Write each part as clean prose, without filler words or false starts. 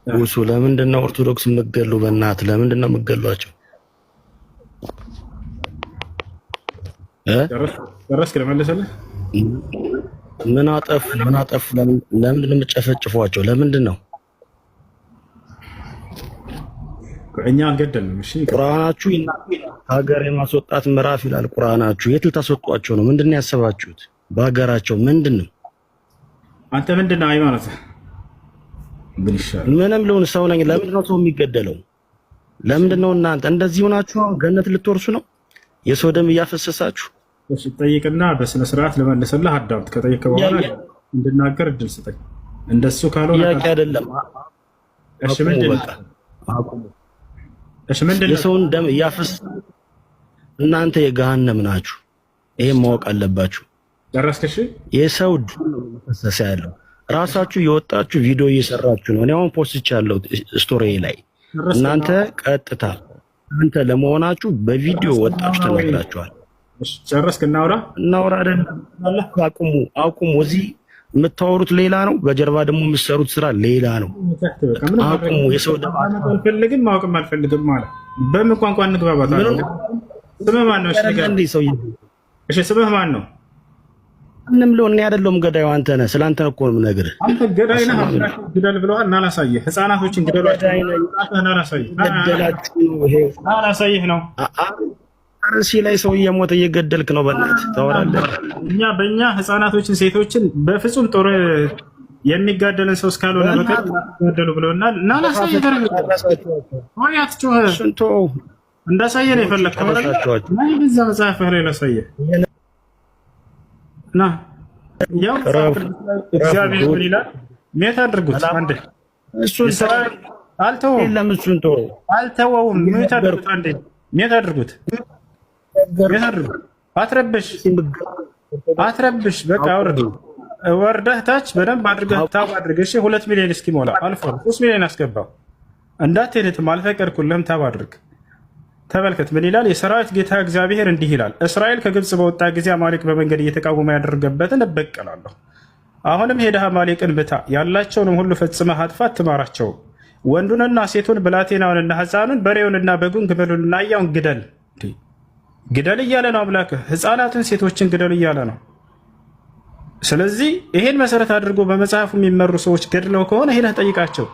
ውሱ ለምንድን ነው ኦርቶዶክስ የምትገሉ? በእናትህ ለምንድን ነው የምትገሏቸው? ደረስክ ለመለሰልህ ምን አጠፉ? ለምንድን ነው የምትጨፈጭፏቸው? ለምንድን ነው? እኛ አልገደልንም። እሺ ቁርአናችሁ ሀገር የማስወጣት ምዕራፍ ይላል ቁርአናችሁ። የት ልታስወጧቸው ነው? ምንድን ነው ያሰባችሁት? በሀገራቸው ምንድን ነው? አንተ ምንድን ነው ሃይማኖትህ? ምን ይሻላል? ምንም ልሁን ሰው ነኝ። ለምንድን ነው ሰው የሚገደለው? ለምንድን ነው እናንተ እንደዚህ ሆናችሁ ገነት ልትወርሱ ነው? የሰው ደም እያፈሰሳችሁ። እሺ ጠይቅና በስነ ስርዓት ለመለሰልህ አዳምጥ። ከጠየቀ በኋላ እንድናገር እድል ስጠኝ። እንደሱ ካልሆነ ጥያቄ አይደለም። እሺ ምንድን ነው? እሺ ምንድን ነው? የሰውን ደም እያፈሰሳችሁ እናንተ የገሃነም ናችሁ። ይሄን ማወቅ አለባችሁ። ደረስክ? እሺ የሰው ደም ነው እየፈሰሰ ያለው። ራሳችሁ የወጣችሁ ቪዲዮ እየሰራችሁ ነው። እኔ አሁን ፖስትቻለሁ ስቶሪ ላይ። እናንተ ቀጥታ አንተ ለመሆናችሁ በቪዲዮ ወጣችሁ ተናግራችኋል። እሺ ጨረስክ? እናውራ አይደል? አቁሙ። እዚህ የምታወሩት ሌላ ነው፣ በጀርባ ደግሞ የምትሰሩት ስራ ሌላ ነው። አቁሙ። የሰው ደም አልፈልግም፣ ማወቅም አልፈልግም ማለት በምን ቋንቋ እንግባባታለን? ስምህ ማን ነው? እሺ ስምህ ማን ነው? ምንም ለው እኔ አይደለሁም ገዳዩ፣ አንተ ነህ። ስላንተ እኮ ነው የምነግርህ። አንተ ገዳይ ነህ። ግደል ብለዋል። እናላሳየህ። ህፃናቶችን ግደሏቸው። እናላሳየህ ነው። አርሲ ላይ ሰው እየሞተ እየገደልክ ነው። በእናትህ ታወራለህ። በእኛ ህፃናቶችን፣ ሴቶችን በፍጹም ጦር የሚጋደልን ሰው እስካልሆነ በቀር ገደሉ ብለውናል። እናላሳየህ። እንዳሳየህ ነው የፈለግከው። በዛ መጽሐፍ ላይ ላሳየህ ና ያው እግዚአብሔር ምን ይላል? ሜት አድርጉት። አንዴ እሱን አልተወውም። ሜት አድርጉት። አንዴ ሜት አድርጉት። አትረብሽ። በቃ ወርደህ ታች በደንብ አድርገህ ታብ አድርገህ። እሺ 2 ሚሊዮን እስኪሞላ አልፏል። 3 ሚሊዮን አስገባው። እንዳትሄድም አልፈቀድኩልህም። ታብ አድርግ። ተመልከት ምን ይላል? የሰራዊት ጌታ እግዚአብሔር እንዲህ ይላል፣ እስራኤል ከግብፅ በወጣ ጊዜ አማሌቅ በመንገድ እየተቃወመ ያደረገበትን እበቀላለሁ። አሁንም ሄደህ አማሌቅን ብታ፣ ያላቸውንም ሁሉ ፈጽመህ አጥፋ፣ አትማራቸውም። ወንዱንና ሴቱን፣ ብላቴናውንና ሕፃኑን፣ በሬውንና በጉን፣ ግመሉንና አህያውን ግደል እያለ ነው አምላክህ። ሕፃናትን ሴቶችን ግደል እያለ ነው። ስለዚህ ይሄን መሰረት አድርጎ በመጽሐፉ የሚመሩ ሰዎች ገድለው ከሆነ ሄደህ ጠይቃቸው።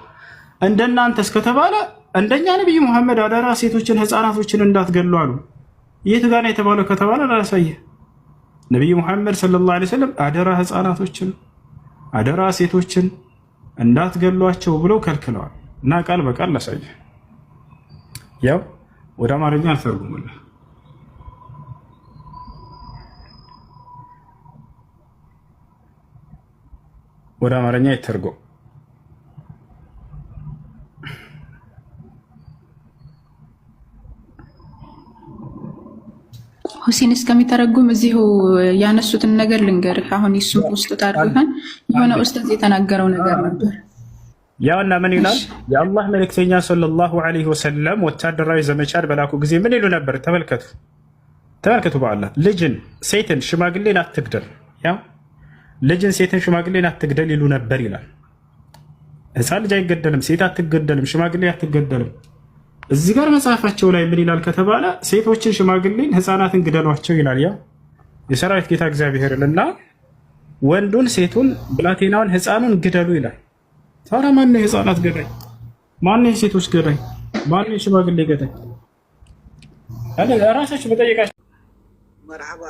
እንደናንተ እስከተባለ እንደኛ ነብዩ መሐመድ አደራ ሴቶችን ህፃናቶችን እንዳትገሉ አሉ። የት ጋር ነው የተባለው ከተባለ ላሳየህ። ነብዩ መሐመድ ሰለላሁ ዐለይሂ ወሰለም አደራ ህፃናቶችን አደራ ሴቶችን እንዳትገሏቸው ብለው ከልክለዋል። እና ቃል በቃል ላሳየህ። ያው ወደ አማርኛ አልተርጉምልህ። ወደ አማርኛ ይተርጎም። ሁሴን እስከሚተረጉም እዚሁ ያነሱትን ነገር ልንገርህ። አሁን ይሱ ውስጥ ታርፈን የሆነ ኡስታዝ የተናገረው ነገር ነበር። ያውና ምን ይላል? የአላህ መልእክተኛ ሰለላሁ ዐለይሂ ወሰለም ወታደራዊ ዘመቻን በላኩ ጊዜ ምን ይሉ ነበር? ተመልከቱ። በአላህ ልጅን፣ ሴትን፣ ሽማግሌን አትግደል። ያው ልጅን፣ ሴትን፣ ሽማግሌን አትግደል ይሉ ነበር ይላል። ህፃን ልጅ አይገደልም፣ ሴት አትገደልም፣ ሽማግሌ አትገደልም። እዚህ ጋር መጽሐፋቸው ላይ ምን ይላል ከተባለ ሴቶችን፣ ሽማግሌን፣ ህፃናትን ግደሏቸው ይላል። ያው የሰራዊት ጌታ እግዚአብሔርን እና ወንዱን፣ ሴቱን፣ ብላቴናውን፣ ህፃኑን ግደሉ ይላል። ታዲያ ማነው የህፃናት ገዳይ? ማነው የሴቶች ገዳይ? ማነው የሽማግሌ ገዳይ? ራሳችሁ በጠየቃችሁ። መርሐባ።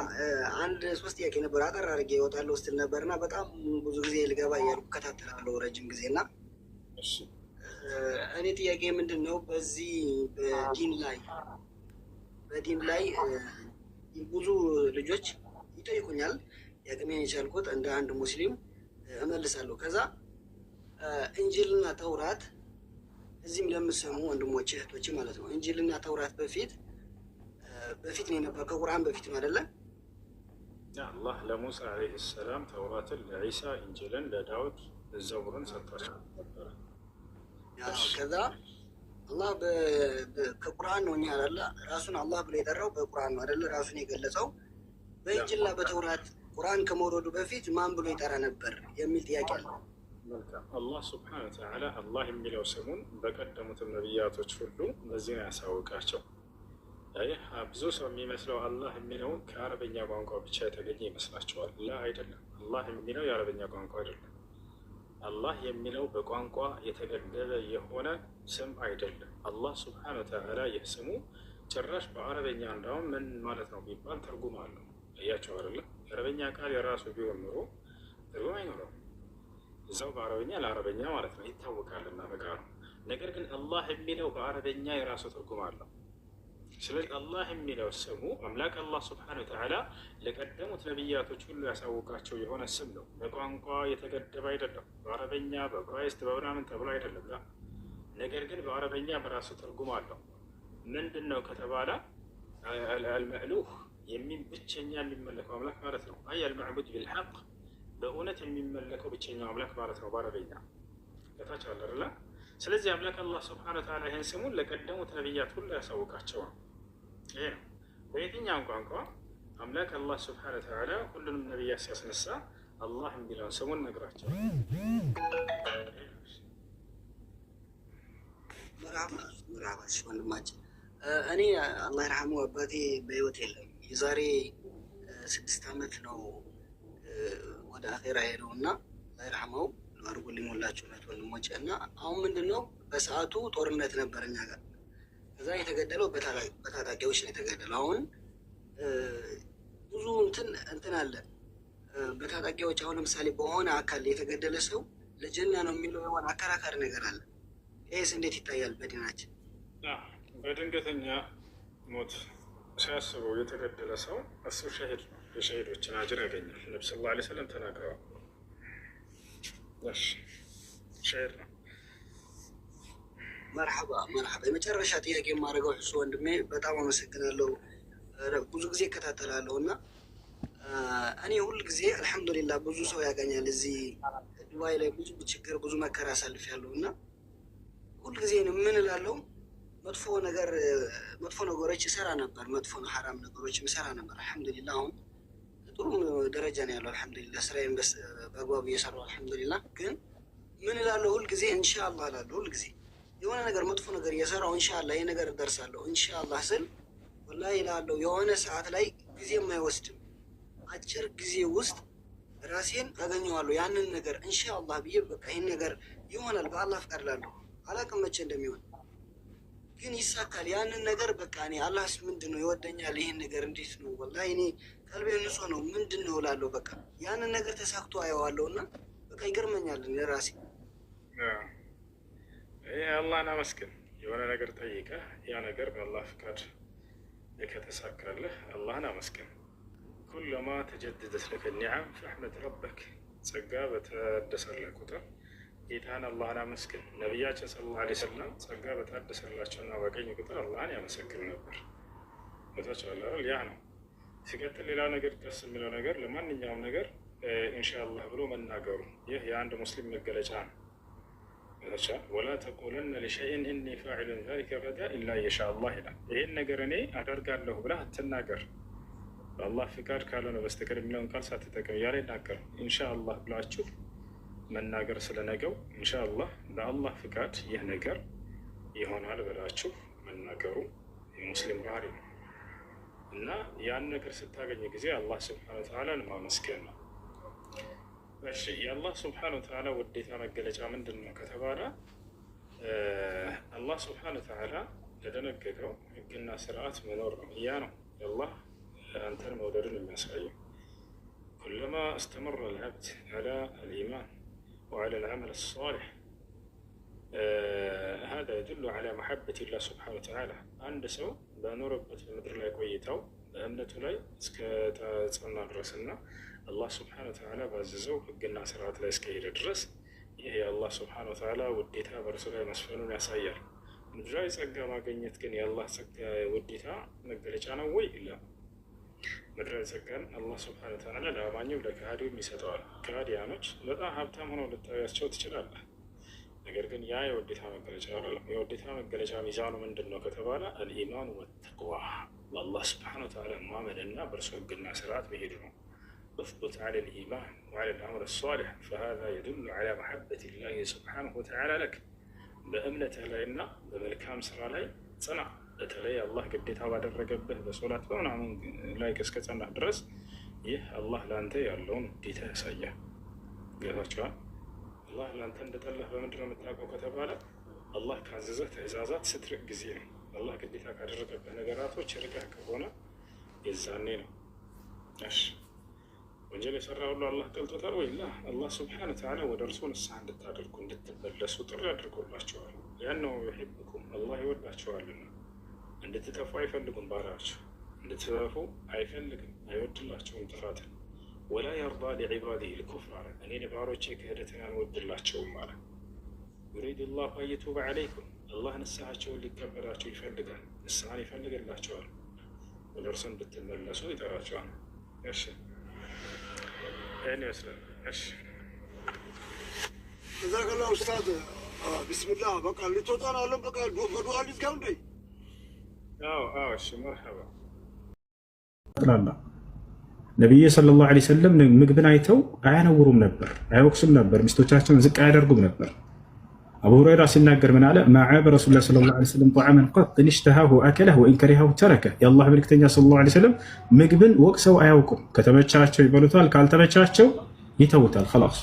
አንድ 3 ጥያቄ ነበር አጠር አድርጌ እወጣለሁ ስትል ነበርና በጣም ብዙ ጊዜ ልገባ እያልኩ እከታተላለሁ ረጅም ጊዜና እኔ ጥያቄ ምንድን ነው፣ በዚህ በዲን ላይ ብዙ ልጆች ይጠይቁኛል። የአቅሜን የቻልኩት እንደ አንድ ሙስሊም እመልሳለሁ። ከዛ እንጂልና ተውራት እዚህም ለምሰሙ ወንድሞች እህቶች ማለት ነው፣ እንጂልና ተውራት በፊት ነው የነበረው፣ ከቁርአን በፊት ነው አይደለ? አላህ ለሙሳ ዓለይሂ ሰላም ተውራትን፣ ለዒሳ እንጂልን፣ ለዳውድ ዘቡርን ሰጥቷቸው ነበር። ከዛ አላህ ከቁርአን ነው እኛ አይደለ ራሱን አላህ ብሎ የጠራው በቁርአን ነው አይደለ ራሱን የገለጸው። በእንጂልና በተውራት ቁርአን ከመውረዱ በፊት ማን ብሎ ይጠራ ነበር የሚል ጥያቄ አለ። መልካም። አላህ ስብሐነሁ ወተዓላ አላህ የሚለው ስሙን በቀደሙትም ነቢያቶች ሁሉ በዚህ ነው ያሳወቃቸው። ብዙ ሰው የሚመስለው አላህ የሚለው ከአረበኛ ቋንቋ ብቻ የተገኘ ይመስላቸዋል። ላ አይደለም። አላህ የሚለው የአረበኛ ቋንቋ አይደለም። አላህ የሚለው በቋንቋ የተገደበ የሆነ ስም አይደለም። አላህ ስብሐነሁ ወተዓላ ይህ ስሙ ጭራሽ በአረበኛ እንዳውም ምን ማለት ነው ቢባል ትርጉም አለው። እያቸው አይደለም። የአረበኛ ቃል የራሱ ቢሆን ኑሮ ትርጉም አይኖረውም። እዛው በአረበኛ ለአረበኛ ማለት ነው ይታወቃልና በቃሉ። ነገር ግን አላህ የሚለው በአረበኛ የራሱ ትርጉም አለው። ስለዚህ አላህ የሚለው ስሙ አምላክ አላህ ስብሐነሁ ወተዓላ ለቀደሙት ነቢያቶች ሁሉ ያሳወቃቸው የሆነ ስም ነው። በቋንቋ የተገደበ አይደለም። በአረበኛ በዕብራይስጥ በምናምን ተብሎ አይደለም። ነገር ግን በአረበኛ በራሱ ትርጉም አለው። ምንድን ነው ከተባለ አልመዕሉህ ብቸኛ የሚመለከው አምላክ ማለት ነው። አይ አልመዕቡድ ቢልሐቅ በእውነት የሚመለከው ብቸኛው አምላክ ማለት ነው በአረበኛ ከታች አለ አይደለ? ስለዚህ አምላክ አላህ ስብሐነሁ ወተዓላ ይህን ስሙን ለቀደሙት ነቢያት ሁሉ ያሳውቃቸው ነው። ይሄ ነው በየትኛውም ቋንቋ አምላክ አላህ ስብሐነሁ ወተዓላ ሁሉንም ነቢያት ሲያስነሳ አላህ የሚለውን ስሙን ነግራቸው። ምራባሽ ወንድማችን እኔ አላህ ይርሐመው አባቴ በህይወት የለም። የዛሬ 6 ዓመት ነው ወደ አኼራ ሄደው እና አላህ ይርሐመው አድርጉልኝ ሁላችሁ ነት ወንድሞቼ። እና አሁን ምንድን ነው በሰዓቱ ጦርነት ነበር እኛ ጋር። ከዛ የተገደለው በታጣቂዎች ነው የተገደለው። አሁን ብዙ እንትን አለ በታጣቂዎች። አሁን ለምሳሌ በሆነ አካል የተገደለ ሰው ለጀና ነው የሚለው የሆነ አከራካሪ ነገር አለ። ይህስ እንዴት ይታያል በዲናችን? በድንገተኛ ሞት ሲያስበው የተገደለ ሰው እሱ ሸሂድ ነው፣ የሸሂዶችን አጅር ያገኛል። ነቢ ሰለላሁ ዐለይሂ ወሰለም ተናግረዋል። ሸሂድ ነው። መርሐባ መርሐባ። የመጨረሻ ጥያቄ የማደርገው እሱ ወንድሜ በጣም አመሰግናለሁ። ብዙ ጊዜ እከታተላለሁ እና እኔ ሁል ጊዜ አልሐምዱሊላህ ብዙ ሰው ያገኛል። እዚህ ዱባይ ላይ ብዙ ችግር ብዙ መከራ አሳልፌያለሁ እና ሁል ጊዜ ምን እላለሁ መጥፎ ነገሮች ይሰራ ነበር፣ መጥፎ ሐራም ነገሮች ይሰራ ነበር። አልሐምዱሊላህ አሁን ጥሩ ደረጃ ነው ያለው። አልሐምዱሊላህ ስራዬን በአግባቡ እየሰራሁ አልሐምዱሊላህ። ግን ምን እላለሁ ሁልጊዜ ኢንሻአላህ እላለሁ። ሁልጊዜ የሆነ ነገር መጥፎ ነገር እየሰራሁ ኢንሻአላህ ይሄ ነገር እደርሳለሁ ኢንሻአላህ ስል ወላሂ እላለሁ የሆነ ሰዓት ላይ ጊዜ የማይወስድም አጭር ጊዜ ውስጥ ራሴን አገኘዋለሁ። ያንን ነገር ኢንሻአላህ ብዬ በቃ ይሄን ነገር ይሆናል በአላህ ፍቃድ እላለሁ። አላውቅም መቼ እንደሚሆን ግን ይሳካል። ያንን ነገር በቃ እኔ አላህስ ምንድን ነው ይወደኛል፣ ይሄን ነገር እንዴት ነው ወላሂ እኔ ቀልቤ ንጹህ ነው ምንድን ነው እላለሁ። በቃ ያንን ነገር ተሳክቶ አየዋለሁ እና በቃ ይገርመኛል ለራሴ። ይሄ አላህን አመስግን። የሆነ ነገር ጠይቀህ ያ ነገር በአላህ ፍቃድ ከተሳካለህ አላህን አመስግን። ኩለማ ተጀደደት ለከ ኒዓም ፈሕመድ ረበክ። ጸጋ በተደሰለ ቁጥር ጌታን አላህን አመስግን። ነቢያችን ሰለላሁ ዐለይሂ ወሰለም ጸጋ በታደሰላቸውና በቀኝ ቁጥር አላህን ያመሰግን ነበር። ቦታቸዋለል ያ ነው። ሲቀጥል ሌላ ነገር ደስ የሚለው ነገር ለማንኛውም ነገር ኢንሻአላህ ብሎ መናገሩ ይህ የአንድ ሙስሊም መገለጫ ነው። ወላ ተቁለነ ሊሸይን እኒ ፋዒሉን ዛሊከ ገዳ ኢላ የሻአላህ ይላል። ይህን ነገር እኔ አደርጋለሁ ብለህ አትናገር በአላህ ፍቃድ ካልሆነ በስተቀር የሚለውን ቃል ሳትጠቀም እያለ ይናገር። ኢንሻአላህ ብላችሁ መናገር ስለነገው ኢንሻአላህ በአላህ ፍቃድ ይህ ነገር ይሆናል ብላችሁ መናገሩ የሙስሊም ባህሪ ነው እና ያን ነገር ስታገኝ ጊዜ አላህ ስብሐነሁ ወተዓላን ማመስገን ነው። እሺ የአላህ ስብሐነሁ ወተዓላ ውዴታ መገለጫ ምንድን ነው ከተባለ አላህ ስብሐነሁ ወተዓላ ለደነገገው ሕግና ስርዓት መኖር ነው። ያ ነው የአላህ አንተን መውደድን የሚያሳየው። ኩለማ እስተመረ አልዐብድ ዐላ አልኢማን وعلى العمل الصالح هذا يدل على محبة الله سبحانه وتعالى. عند سو بنوربت بمدر لا يقويتاو بأمنته لا اسكتصنع درسنا الله سبحانه وتعالى بعززو حقنا سرعة لا اسكير درس ይሄ አላህ ስብሐነሁ ወተዓላ ውዴታ በእርሱ ላይ መስፈኑን ያሳያል። ምድራዊ ጸጋ ማግኘት ግን የአላህ ጸጋ ውዴታ መገለጫ ነው ወይ? ላ ምድራዊ ጸጋን አላህ ስብሐነሁ ወተዓላ ለአማኙም ለካህዲውም ይሰጠዋል። ካህዲያኖች በጣም ሀብታም ሆነው ልታያቸው ትችላለህ። ነገር ግን ያ የውዴታ መገለጫ አይደለም። የውዴታ መገለጫ ሚዛኑ ምንድን ነው ከተባለ አልኢማኑ ወተቅዋ በአላህ ስብሐነሁ ወተዓላ ማመንና በእርሱ ህግና ስርዓት መሄድ ነው። اثبت على الإيمان وعلى العمل الصالح فهذا يدل على محبة الله سبحانه وتعالى لك بأمنة علينا بملكام سرى لي صنع بتلي الله قديتها بعد الرقبة بصلاة ونعم لا يكسكت عن درس يه الله لانت يالون ديته سيئة قالوا الله لانت اندت الله بمدرنا متلاقوا كتبالك الله كعززت عزازات سترق جزيرة الله قديتها بعد الرقبة نقراته وشركها كهونا يزانين ايش ወንጀል የሰራ ሁሉ አላህ ጠልቶታል ወይ? አላህ ሱብሓነሁ ወተዓላ ወደ እርሱ ንስሐ እንድታደርጉ እንድትመለሱ ጥሪ አድርጎላቸዋል። ያን ነው ይሕብኩም አላህ ይወዳቸዋልና። እንድትጠፉ አይፈልጉም ባሪያዎች፣ እንድትጠፉ አይፈልግም፣ አይወድላቸውም ጥፋትን። ወላ የርዳ ሊዒባዲሂ ልኩፍር አለ። እኔ ለባሮቼ ክህደትን አልወድላቸውም አለ። ዩሪዱ ላሁ አን የቱበ ዐለይኩም አላህ ንስሐቸውን ሊቀበላቸው ይፈልጋል፣ ንስሐን ይፈልግላቸዋል። ወደ እርሱ እንድትመለሱ ይጠራቸዋል። እሺ يعني أسلم إيش؟ جزاك الله أستاذ. بسم الله بقى اللي توطانا ولا بقى الدعاء اللي تقام دي. إيش مرحبا. لا ነብዩ ሰለላሁ ዐለይሂ ወሰለም ምግብን አይተው አያነውሩም ነበር፣ አይወቅሱም ነበር፣ ሚስቶቻቸውን ዝቅ አያደርጉም ነበር። አቡ ሁረይራ ሲናገር ምን አለ? ማዓበ ረሱሉላህ ሰለላሁ ዐለይሂ ወሰለም ጣዓመን ቀጥ ኢንሽተሃሁ አከለሁ ወኢን ከሪሀሁ ተረከ። የአላህ መልክተኛ ሰለላሁ ዐለይሂ ወሰለም ምግብን ወቅሰው አያውቁም። ከተመቻቸው ይበሉታል፣ ካልተመቻቸው ይተውታል። خلاص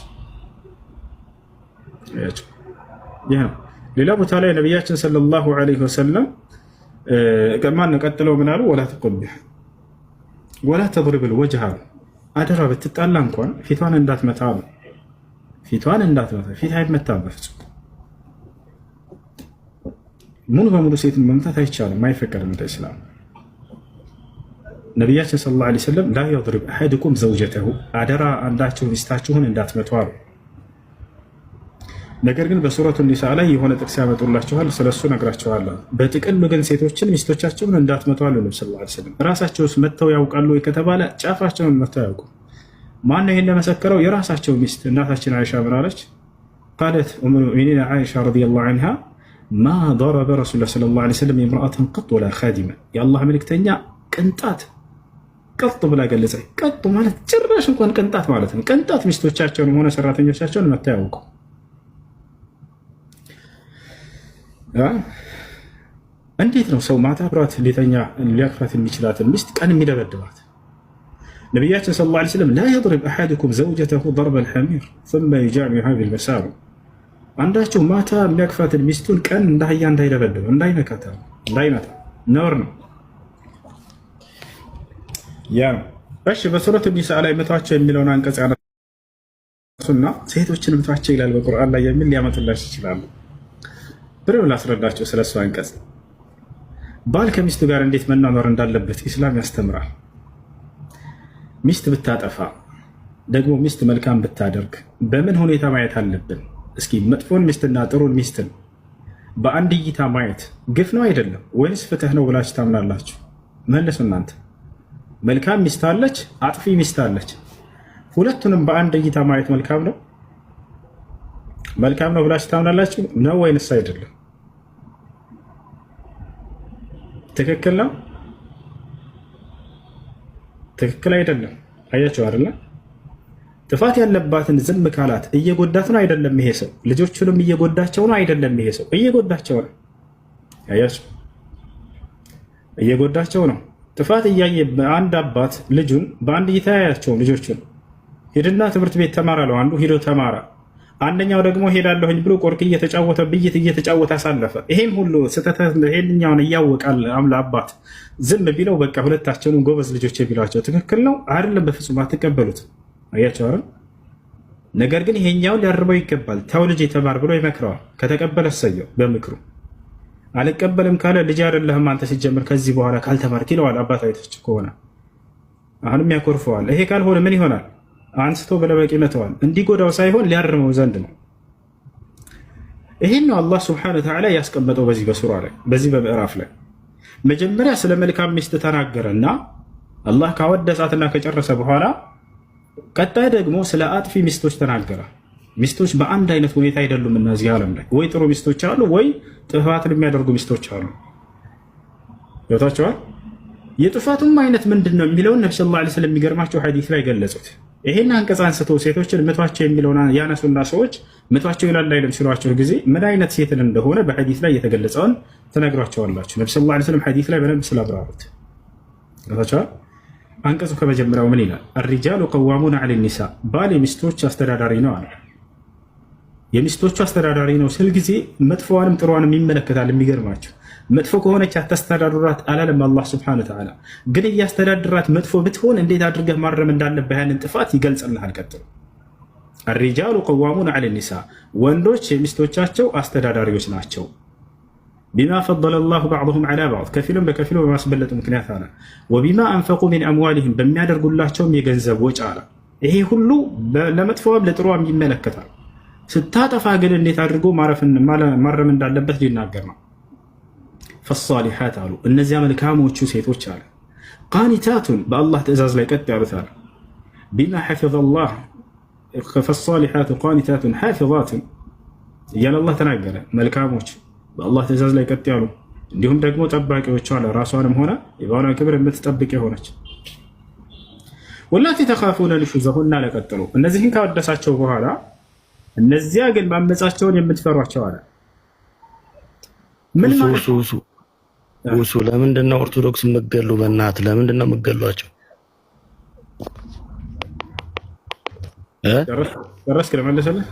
ያ ሌላ ቦታ ላይ ነብያችን ሰለላሁ ዐለይሂ ወሰለም ከማን ቀጥለው ምን አሉ? ወላ ተቆብህ ወላ ተضرب الوجه አደራ ብትጣላ እንኳን ፊቷን እንዳትመታ አሉ። ፊቷን እንዳትመታ፣ ፊት አይመታም በፍጹም። ሙሉ በሙሉ ሴትን መምታት አይቻልም፣ አይፈቀድም እንደ እስላም። ነቢያችን ሰለላሁ ዐለይሂ ወሰለም ላ የድሪብ አሐዱኩም ዘውጀተሁ አደራ አንዳችሁ ሚስታችሁን እንዳትመቱ አሉ። ነገር ግን በሱረቱ ኒሳ ላይ የሆነ ጥቅስ ያመጡላችኋል፣ ስለሱ ነግራችኋለሁ። በጥቅሉ ግን ሴቶችን ሚስቶቻቸውን እንዳትመቱ አሉ ነብዩ ሰለላሁ ዐለይሂ ወሰለም። ራሳቸውስ መተው ያውቃሉ ወይ ከተባለ ጫፋቸውን መተው ያውቁ። ማን ነው ይሄን የመሰከረው? የራሳቸው ሚስት እናታችን አይሻ ምን አለች? ቃለት ኡሙ ሙእሚኒን አይሻ ረዲየላሁ ዐንሃ ማ ضرب رسول الله صلى الله عليه وسلم امرأة قط ولا خادمة የአላህ መልእክተኛ ቅንጣት ቀጥ ብላ ገለጸች። ቀጥ ማለት ጭራሽ እንኳን ቅንጣት ማለት ነው። ቅንጣት ሚስቶቻቸውን ሆነ ሰራተኞቻቸውን መተው ያውቁ። እንዴት ነው ሰው ማታ አብሯት ሊተኛ ሊያክፋት የሚችላትን ሚስት ቀን የሚደበድባት? ነቢያችን ሰለላሁ ዐለይሂ ወሰለም ላ የድሪብ አሐዱኩም ዘውጀተሁ ضرب الحمير ثم يجامعها بالمساء አንዳችሁ ማታ የሚያክፋትን ሚስቱን ቀን እንዳህያ እንዳይደበድብ እንዳይመታ ነውር ነው። ያ እሺ በሱረቱ ኒሳ ላይ መቷቸው የሚለውን አንቀጽ ያነሱና ሴቶችን መቷቸው ይላል በቁርአን ላይ የሚል ሊያመጡላችሁ ይችላሉ። ብለው ላስረዳቸው ስለሱ አንቀጽ። ባል ከሚስቱ ጋር እንዴት መናኖር እንዳለበት ኢስላም ያስተምራል። ሚስት ብታጠፋ ደግሞ ሚስት መልካም ብታደርግ በምን ሁኔታ ማየት አለብን? እስኪ መጥፎን ሚስትና ጥሩን ሚስትን በአንድ እይታ ማየት ግፍ ነው አይደለም? ወይስ ፍትህ ነው ብላችሁ ታምናላችሁ? መልሱ እናንተ። መልካም ሚስት አለች፣ አጥፊ ሚስት አለች። ሁለቱንም በአንድ እይታ ማየት መልካም ነው? መልካም ነው ብላችሁ ታምናላችሁ ነው ወይንስ አይደለም? ትክክል ነው? ትክክል አይደለም? አያችሁ አይደለ? ጥፋት ያለባትን ዝም ካላት እየጎዳት ነው አይደለም? ይሄ ሰው ልጆቹንም እየጎዳቸው ነው አይደለም? ይሄ ሰው እየጎዳቸው ነው። አያችሁ፣ እየጎዳቸው ነው። ጥፋት እያየ አንድ አባት ልጁን በአንድ እይታ ያያቸው ልጆቹን ሄድና ትምህርት ቤት ተማር አለው። አንዱ ሄዶ ተማረ። አንደኛው ደግሞ ሄዳለሁኝ ብሎ ቆርቅ እየተጫወተ ብይት እየተጫወተ አሳለፈ። ይሄም ሁሉ ስህተት ይሄንኛውን እያወቃል አባት ዝም ቢለው በቃ ሁለታቸውን ጎበዝ ልጆች ቢሏቸው ትክክል ነው አይደለም? በፍጹም አትቀበሉት። አያቸው አይደል? ነገር ግን ይሄኛውን ሊያርበው ይገባል። ተው ልጅ ተማር ብሎ ይመክረዋል። ከተቀበለ ሰየው በምክሩ። አልቀበልም ካለ ልጅ አይደለህም አንተ ሲጀምር ከዚህ በኋላ ካልተማርክ ይለዋል። አባት አይተች ከሆነ አሁንም ያኮርፈዋል። ይሄ ካልሆነ ምን ይሆናል? አንስቶ በለበቂ መተዋል። እንዲጎዳው ሳይሆን ሊያርመው ዘንድ ነው። ይሄን ነው አላህ ሱብሓነሁ ወተዓላ ያስቀመጠው በዚህ በሱራ ላይ በዚህ በምዕራፍ ላይ መጀመሪያ ስለ መልካም ሚስት ተናገረና አላህ ካወደሳትና ከጨረሰ በኋላ ቀጣይ ደግሞ ስለ አጥፊ ሚስቶች ተናገረ። ሚስቶች በአንድ አይነት ሁኔታ አይደሉም። እነዚህ ዓለም ላይ ወይ ጥሩ ሚስቶች አሉ፣ ወይ ጥፋትን የሚያደርጉ ሚስቶች አሉ። ይወታቸዋል። የጥፋቱም አይነት ምንድነው የሚለውን ነብዩ ሰለላሁ ዐለይሂ ወሰለም የሚገርማቸው ሐዲስ ላይ ገለጹት። ይሄን አንቀጽ አንስቶ ሴቶችን ምቷቸው የሚለውን ያነሱና ሰዎች ምቷቸው ይላል አይደለም ሲሏቸው ጊዜ ምን አይነት ሴትን እንደሆነ በሐዲስ ላይ የተገለጸውን ተነግሯቸዋላችሁ። ነብዩ ሰለላሁ ዐለይሂ ወሰለም ሐዲስ ላይ በደንብ ስላብራሩት ታቻ አንቀጹ ከመጀመሪያው ምን ይላል? الرجال قوامون على النساء ባል የሚስቶች አስተዳዳሪ ነው አለ። የሚስቶቹ አስተዳዳሪ ነው ስል ጊዜ መጥፎዋንም ጥሩዋንም ይመለከታል። የሚገርማቸው መጥፎ ከሆነች አታስተዳድራት አላለም አላህ ሱብሓነሁ ወተዓላ። ግን እያስተዳድራት መጥፎ ብትሆን እንዴት አድርገህ ማረም እንዳለብህ ያንን ጥፋት ይገልጽልሃል። ቀጥሎ الرجال قوامون على النساء ወንዶች የሚስቶቻቸው አስተዳዳሪዎች ናቸው። ቢማ ፈضለ الله بعضهم على بعض ከፊሉም በከፊሉ በማስበለጥ ምክንያት አለ። ወቢማ አንፈቁ ሚን አምዋሊሂም በሚያደርጉላቸውም የገንዘብ ወጪ አለ። ይሄ ሁሉ ለመጥፎም ለጥሩም ይመለከታል። ስታጠፋ ግን እንዴት አድርጎ ማረም እንዳለበት ሊናገር ነው። ፈሳሊሓት አሉ እነዚያ መልካሞቹ ሴቶች አለ ቃኒታቱን በአላህ ትእዛዝ ላይ ቀጥ ያሉት አለ ቢማ ሐፊዘ አላህ ፈሳሊሓቱ ቃኒታቱን ሓፊዛቱን እያለ አላህ ተናገረ። መልካሞች በአላህ ትእዛዝ ላይ ቀጥ ያሉ እንዲሁም ደግሞ ጠባቂዎች አለ ራሷንም ሆነ የባሏን ክብር የምትጠብቅ የሆነች ወላቲ ተኻፉነ ኑሹዘሁነ ለቀጥሉ እነዚህን ካወደሳቸው በኋላ እነዚያ ግን ማመጻቸውን የምትፈሯቸው አለ። ምን ማለት ውሱ ለምንድን ነው ኦርቶዶክስ የምትገሉ? በእናትህ ለምንድን ነው የምትገሏቸው? ደረስክ ለመለሰልህ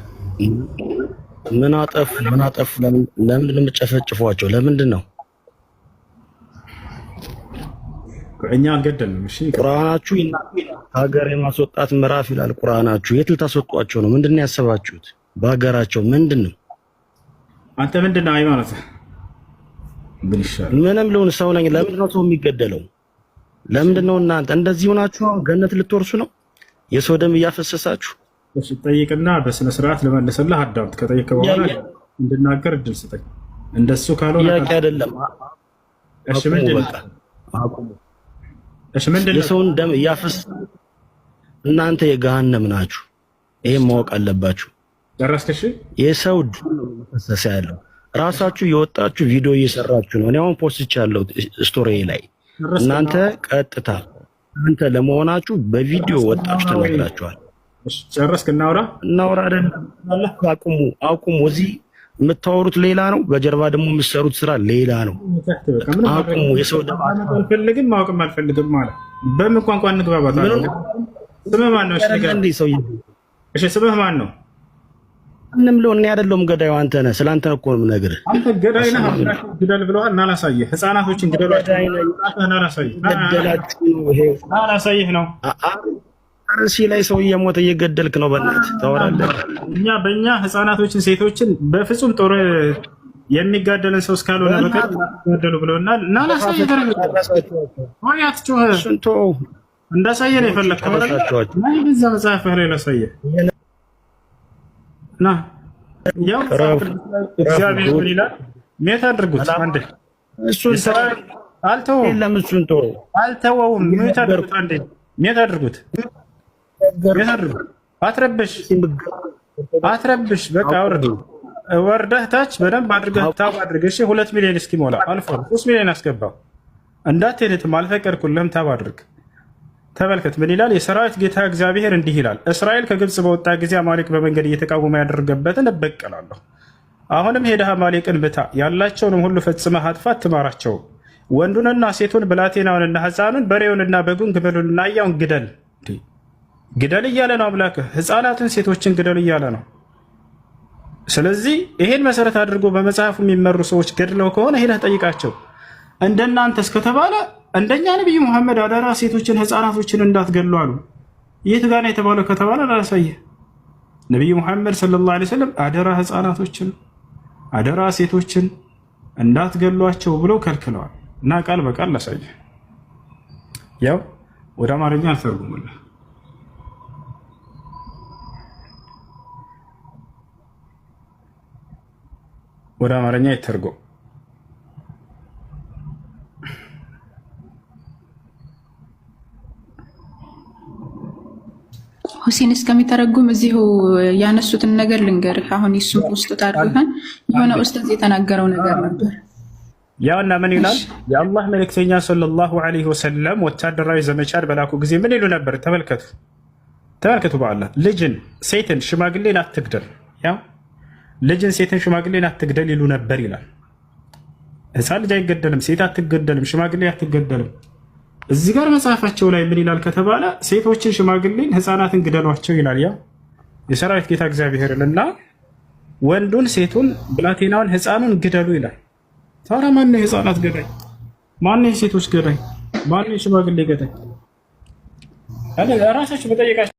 ምን አጠፉ? ለምንድን ነው የምትጨፈጭፏቸው? ለምንድን ነው? እኛ አልገደልንም። እሺ ቁርአናችሁ ሀገር የማስወጣት ምዕራፍ ይላል ቁርአናችሁ። የት ልታስወጧቸው ነው? ምንድን ነው ያሰባችሁት? በሀገራቸው ምንድን ነው? አንተ ምንድን ነው ሃይማኖትህ? ምንም ልሁን ሰው ነኝ። ለምንድን ነው ሰው የሚገደለው? ለምንድን ነው እናንተ እንደዚህ ሆናችሁ ገነት ልትወርሱ ነው? የሰው ደም እያፈሰሳችሁ። እሺ ጠይቅና በስነ ስርዓት ለመለሰልህ አዳምጥ። ከጠየቀ በኋላ እንድናገር እድል ስጠኝ። እንደሱ ካልሆነ ጥያቄ አይደለም። እሺ ምንድን ነው? እሺ ምንድን ነው? የሰውን ደም እያፈሰሳችሁ እናንተ የገሃነም ናችሁ። ይሄን ማወቅ አለባችሁ። ደረስክ? እሺ የሰው ደም እየፈሰሰ ያለው ራሳችሁ የወጣችሁ ቪዲዮ እየሰራችሁ ነው። እኔ አሁን ፖስቻለሁ ስቶሪ ላይ። እናንተ ቀጥታ አንተ ለመሆናችሁ በቪዲዮ ወጣችሁ ተነግራችኋል። እሺ ጨረስክ? እናውራ አይደለም። አቁሙ። እዚህ የምታወሩት ሌላ ነው፣ በጀርባ ደግሞ የምትሰሩት ስራ ሌላ ነው። አቁሙ። የሰው ደም አልፈልግም፣ ማወቅም አልፈልግም ማለት በምን ቋንቋ እንግባባታለን? ስምህ ማን ነው? እሺ ስምህ ማን ነው? ምንም ሊሆን አይደለም። ገዳዩ አንተ ነህ። ስላንተ እኮ ነው የምነግርህ። አንተ ገዳይ ነህ። ግደል ብለዋል እና ላሳየህ። ህፃናቶችን ግደሏቸው እና ላሳየህ ነው። አርሲ ላይ ሰው እየሞተ እየገደልክ ነው። በእናትህ ታወራለህ። በእኛ ህፃናቶችን፣ ሴቶችን በፍጹም ጦር የሚጋደልን ሰው እስካልሆነ በቀር ገደሉ ብለውናል እና ላሳየህ። እንዳሳየህ ነው የፈለግከው። በዛ መጽሐፍህ ላይ ላሳየህ ና ያው እግዚአብሔር ምን ይላል? ሜት አድርጉት። አንዴ እሱን አልተወውም። ሜት አድርጉት። አንዴ ሜት አድርጉት። አትረብሽ። በቃ ወርደህ ታች በደንብ አድርገህ ታብ አድርገህ። እሺ 2 ሚሊዮን እስኪሞላ አልፎ 3 ሚሊዮን አስገባው። እንዳትሄድም አልፈቀድኩልህም። ታብ አድርግ። ተመልከት ምን ይላል? የሰራዊት ጌታ እግዚአብሔር እንዲህ ይላል፣ እስራኤል ከግብፅ በወጣ ጊዜ አማሌቅ በመንገድ እየተቃወመ ያደረገበትን እበቀላለሁ። አሁንም ሄደህ አማሌቅን ብታ፣ ያላቸውንም ሁሉ ፈጽመህ አጥፋ፣ አትማራቸውም። ወንዱንና ሴቱን፣ ብላቴናውንና ሕፃኑን፣ በሬውንና በጉን፣ ግመሉንና አህያውን ግደል እያለ ነው አምላክህ። ሕፃናትን፣ ሴቶችን ግደል እያለ ነው። ስለዚህ ይሄን መሰረት አድርጎ በመጽሐፉ የሚመሩ ሰዎች ገድለው ከሆነ ሄደህ ጠይቃቸው። እንደናንተ እስከተባለ እንደኛ ነብዩ መሐመድ አደራ ሴቶችን ህፃናቶችን እንዳትገሉ አሉ። የት ጋር ነው የተባለው ከተባለ ላሳየህ። ነብዩ መሐመድ ሰለላሁ ዐለይሂ ወሰለም አደራ ህፃናቶችን አደራ ሴቶችን እንዳትገሏቸው ብለው ከልክለዋል። እና ቃል በቃል ላሳየህ። ያው ወደ አማርኛ አልተረጉምልህ። ወደ አማርኛ ይተርጎም። ሁሴን እስከሚተረጉም እዚሁ ያነሱትን ነገር ልንገርህ። አሁን እሱን ፖስት አድርገን የሆነ ኡስታዝ የተናገረው ነገር ነበር። ያውና ምን ይላል? የአላህ መልእክተኛ ሰለላሁ ዐለይሂ ወሰለም ወታደራዊ ዘመቻን በላኩ ጊዜ ምን ይሉ ነበር? ተመልከቱ። በአላህ ልጅን፣ ሴትን፣ ሽማግሌን አትግደል፣ ያው ልጅን፣ ሴትን፣ ሽማግሌን አትግደል ይሉ ነበር ይላል። ህፃን ልጅ አይገደልም፣ ሴት አትገደልም፣ ሽማግሌ አትገደልም። እዚህ ጋር መጽሐፋቸው ላይ ምን ይላል ከተባለ ሴቶችን፣ ሽማግሌን፣ ህፃናትን ግደሏቸው ይላል። ያው የሰራዊት ጌታ እግዚአብሔርን እና ወንዱን፣ ሴቱን፣ ብላቴናውን፣ ህፃኑን ግደሉ ይላል። ታዲያ ማነው የህፃናት ገዳይ? ማነው የሴቶች ገዳይ? ማነው የሽማግሌ ገዳይ? ራሳችሁ በጠየቃችሁ